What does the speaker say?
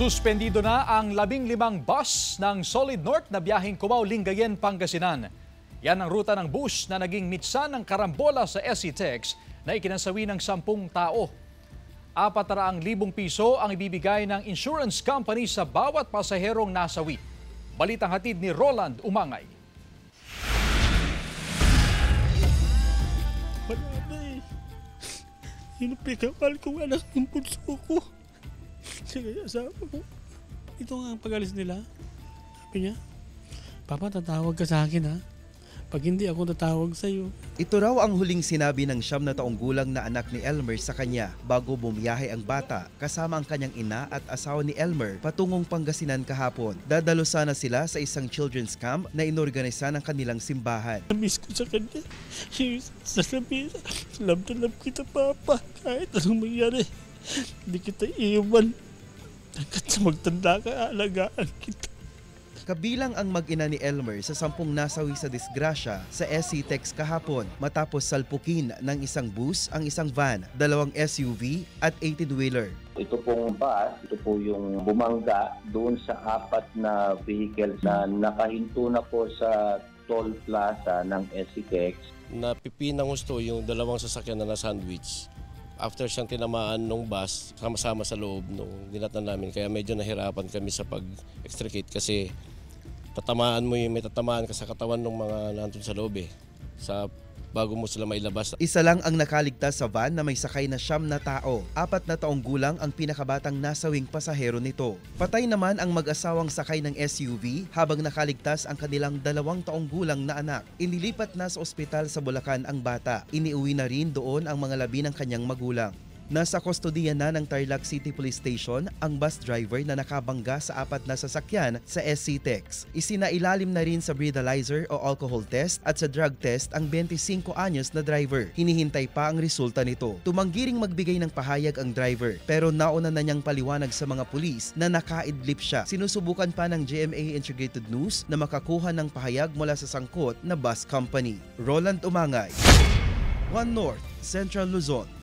Suspendido na ang 15 bus ng Solid North na biyaheng Cubao-Lingayen, Pangasinan. Yan ang ruta ng bus na naging mitsan ng karambola sa SCTEX na ikinasawi ng 10 tao. 400,000 piso ang ibibigay ng insurance company sa bawat pasaherong nasawi. Balitang hatid ni Roland Umangay. Pananay, hinapikapal kong anak ng bunso ko. Sige, asawa ko. Ito nga ang pag-alis nila. Sabi niya, Papa, tatawag ka sa akin ha. Pag hindi ako tatawag sa iyo. Ito raw ang huling sinabi ng 9 taong gulang na anak ni Elmer sa kanya bago bumiyahe ang bata kasama ang kanyang ina at asawa ni Elmer patungong Pangasinan kahapon. Dadalo sana sila sa isang children's camp na inorganisa ng kanilang simbahan. Namiss ko sa kanya. Sasabihin, love na love kita, Papa. Kahit anong mangyari, hindi kita iiwan. Hanggat sa magtanda ka, alagaan kita. Kabilang ang mag-ina ni Elmer sa 10 nasawi sa disgrasya sa SCTEX kahapon matapos salpukin ng isang bus ang isang van, 2 SUV at 18-wheeler. Ito pong bus, ito po yung bumangga doon sa 4 na vehicle na nakahinto na po sa toll plaza ng SCTEX. Napipinang gusto yung 2 sasakyan na na-sandwich. After siyang tinamaan ng bus, sama-sama sa loob nung dinatan namin. Kaya medyo nahirapan kami sa pag-extricate kasi tatamaan mo may tatamaan ka sa katawan ng mga nandun sa loob bago mo sila mailabas. Isa lang ang nakaligtas sa van na may sakay na 9 na tao. 4 na taong gulang ang pinakabatang nasawing pasahero nito. Patay naman ang mag-asawang sakay ng SUV habang nakaligtas ang kanilang 2 taong gulang na anak. Inilipat na sa ospital sa Bulacan ang bata. Iniuwi na rin doon ang mga labi ng kanyang magulang. Nasa kustodiya na ng Tarlac City Police Station ang bus driver na nakabangga sa 4 na sasakyan sa SCTEX. Isinailalim na rin sa breathalyzer o alcohol test at sa drug test ang 25 anyos na driver. Hinihintay pa ang resulta nito. Tumanggi ring magbigay ng pahayag ang driver pero nauna na niyang paliwanag sa mga pulis na nakaidlip siya. Sinusubukan pa ng GMA Integrated News na makakuha ng pahayag mula sa sangkot na bus company. Roland Umangay, One North, Central Luzon.